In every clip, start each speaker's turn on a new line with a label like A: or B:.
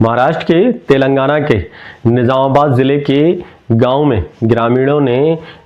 A: महाराष्ट्र के तेलंगाना के निजामाबाद ज़िले के गांव में ग्रामीणों ने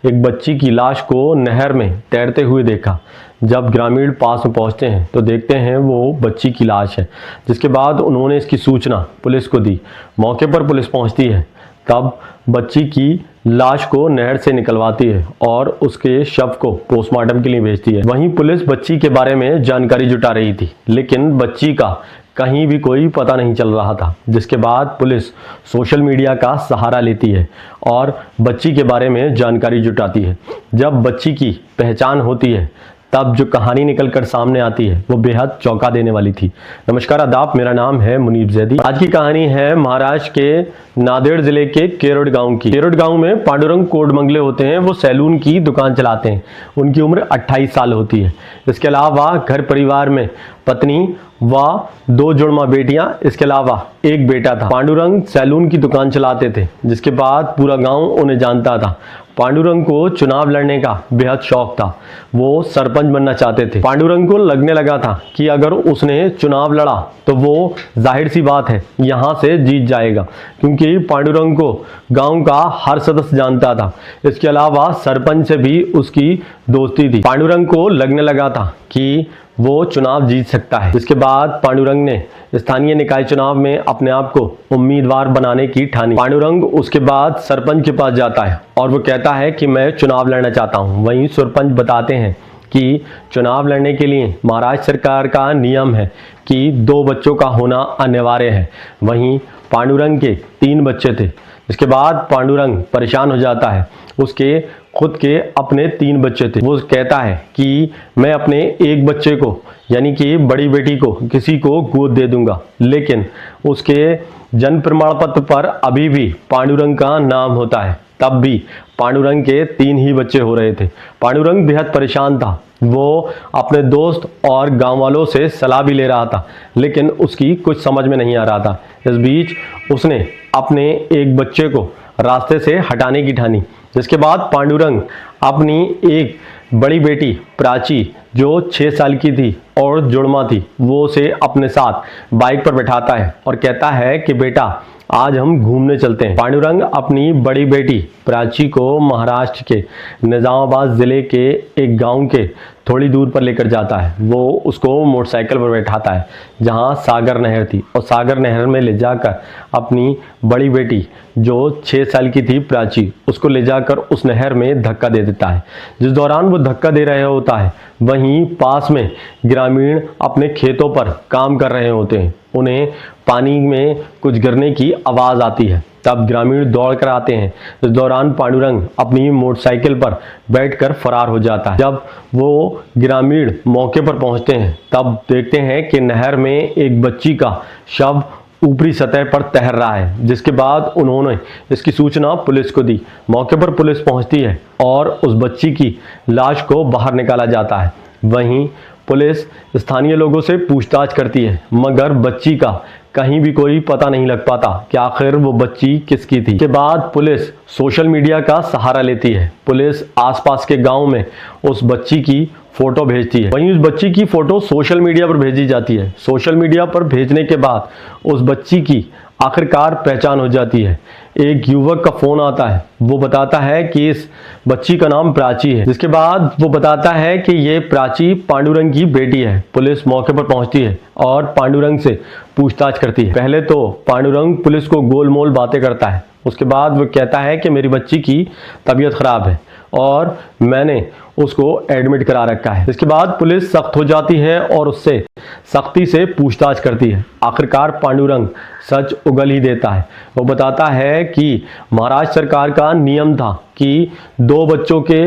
A: एक बच्ची की लाश को नहर में तैरते हुए देखा। जब ग्रामीण पास में पहुंचते हैं तो देखते हैं वो बच्ची की लाश है, जिसके बाद उन्होंने इसकी सूचना पुलिस को दी। मौके पर पुलिस पहुंचती है, तब बच्ची की लाश को नहर से निकलवाती है और उसके शव को पोस्टमार्टम के लिए भेजती है। वहीं पुलिस बच्ची के बारे में जानकारी जुटा रही थी, लेकिन बच्ची का कहीं भी कोई पता नहीं चल रहा था, जिसके बाद पुलिस सोशल मीडिया का सहारा लेती है और बच्ची के बारे में जानकारी जुटाती है। जब बच्ची की पहचान होती है तब जो कहानी निकल कर सामने आती है वो बेहद चौंका देने वाली थी। नमस्कार आदाब, मेरा नाम है मुनीब जैदी। आज की कहानी है महाराष्ट्र के नांदेड़ जिले के केरड़ गांव की। केरड़ गांव में पांडुरंग कोडमंगले होते हैं, वो सैलून की दुकान चलाते हैं। उनकी उम्र 28 साल होती है। इसके अलावा घर परिवार में पत्नी व 2 जुड़वा बेटियां, इसके अलावा एक बेटा था। पांडुरंग सैलून की दुकान चलाते थे, जिसके बाद पूरा गांव उन्हें जानता था। पांडुरंग को चुनाव लड़ने का बेहद शौक था, वो सरपंच बनना चाहते थे। पांडुरंग को लगने लगा था कि अगर उसने चुनाव लड़ा तो वो जाहिर सी बात है यहाँ से जीत जाएगा, क्योंकि पांडुरंग को गांव का हर सदस्य जानता था। इसके अलावा सरपंच से भी उसकी दोस्ती थी। पांडुरंग को लगने लगा था कि वो चुनाव जीत सकता है। इसके बाद पांडुरंग ने स्थानीय निकाय चुनाव में अपने आप को उम्मीदवार बनाने की ठानी। पांडुरंग उसके बाद सरपंच के पास जाता है और वो कहता है कि मैं चुनाव लड़ना चाहता हूँ। वहीं सरपंच बताते हैं कि चुनाव लड़ने के लिए महाराष्ट्र सरकार का नियम है कि 2 बच्चों का होना अनिवार्य है। वहीं पांडुरंग के 3 बच्चे थे। इसके बाद पांडुरंग परेशान हो जाता है। उसके खुद के अपने 3 बच्चे थे। वो कहता है कि मैं अपने एक बच्चे को, यानी कि बड़ी बेटी को, किसी को गोद दे दूंगा, लेकिन उसके जन्म प्रमाण पत्र पर अभी भी पांडुरंग का नाम होता है। तब भी पांडुरंग के 3 ही बच्चे हो रहे थे। पांडुरंग बेहद परेशान था। वो अपने दोस्त और गांव वालों से सलाह भी ले रहा था, लेकिन उसकी कुछ समझ में नहीं आ रहा था। इस बीच उसने अपने एक बच्चे को रास्ते से हटाने की ठानी, जिसके बाद पांडुरंग अपनी एक बड़ी बेटी प्राची, जो 6 साल की थी और जुड़वा थी, वो उसे अपने साथ बाइक पर बैठाता है और कहता है कि बेटा आज हम घूमने चलते हैं। पांडुरंग अपनी बड़ी बेटी प्राची को महाराष्ट्र के निजामाबाद ज़िले के एक गांव के थोड़ी दूर पर लेकर जाता है। वो उसको मोटरसाइकिल पर बैठाता है जहां सागर नहर थी, और सागर नहर में ले जाकर अपनी बड़ी बेटी जो 6 साल की थी प्राची, उसको ले जाकर उस नहर में धक्का दे देता है। जिस दौरान वो धक्का दे रहे होता है, वहीं पास में ग्रामीण अपने खेतों पर काम कर रहे होते हैं। उन्हें पानी में कुछ गिरने की आवाज़ आती है। तब ग्रामीण दौड़ कर आते हैं। इस दौरान पांडुरंग अपनी मोटरसाइकिल पर बैठकर फरार हो जाता है। जब वो ग्रामीण मौके पर पहुंचते हैं तब देखते हैं कि नहर में एक बच्ची का शव ऊपरी सतह पर तैर रहा है, जिसके बाद उन्होंने इसकी सूचना पुलिस को दी। मौके पर पुलिस पहुंचती है और उस बच्ची की लाश को बाहर निकाला जाता है। वहीं पुलिस स्थानीय लोगों से पूछताछ करती है, मगर बच्ची का कहीं भी कोई पता नहीं लग पाता कि आखिर वो बच्ची किसकी थी। के बाद पुलिस सोशल मीडिया का सहारा लेती है। पुलिस आसपास के गांव में उस बच्ची की फोटो भेजती है। वहीं उस बच्ची की फोटो सोशल मीडिया पर भेजी जाती है। सोशल मीडिया पर भेजने के बाद उस बच्ची की आखिरकार पहचान हो जाती है। एक युवक का फोन आता है, वो बताता है कि इस बच्ची का नाम प्राची है। जिसके बाद वो बताता है कि ये प्राची पांडुरंग की बेटी है। पुलिस मौके पर पहुंचती है और पांडुरंग से पूछताछ करती है। पहले तो पांडुरंग पुलिस को गोलमोल बातें करता है। उसके बाद वो कहता है कि मेरी बच्ची की तबीयत खराब है और मैंने उसको एडमिट करा रखा है। इसके बाद पुलिस सख्त हो जाती है और उससे सख्ती से पूछताछ करती है। आखिरकार पांडुरंग सच उगल ही देता है। वो बताता है कि महाराष्ट्र सरकार का नियम था कि 2 बच्चों के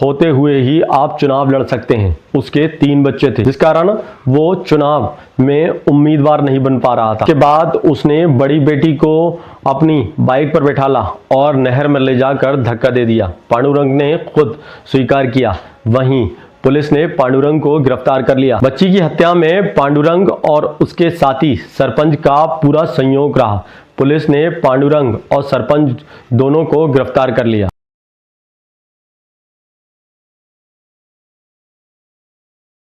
A: होते हुए ही आप चुनाव लड़ सकते हैं। उसके 3 बच्चे थे, जिस कारण वो चुनाव में उम्मीदवार नहीं बन पा रहा था। के बाद उसने बड़ी बेटी को अपनी बाइक पर बैठाला और नहर में ले जाकर धक्का दे दिया। पांडुरंग ने खुद स्वीकार किया। वहीं पुलिस ने पांडुरंग को गिरफ्तार कर लिया। बच्ची की हत्या में पांडुरंग और उसके साथी सरपंच का पूरा संयोग रहा। पुलिस ने पांडुरंग और सरपंच दोनों को गिरफ्तार कर लिया।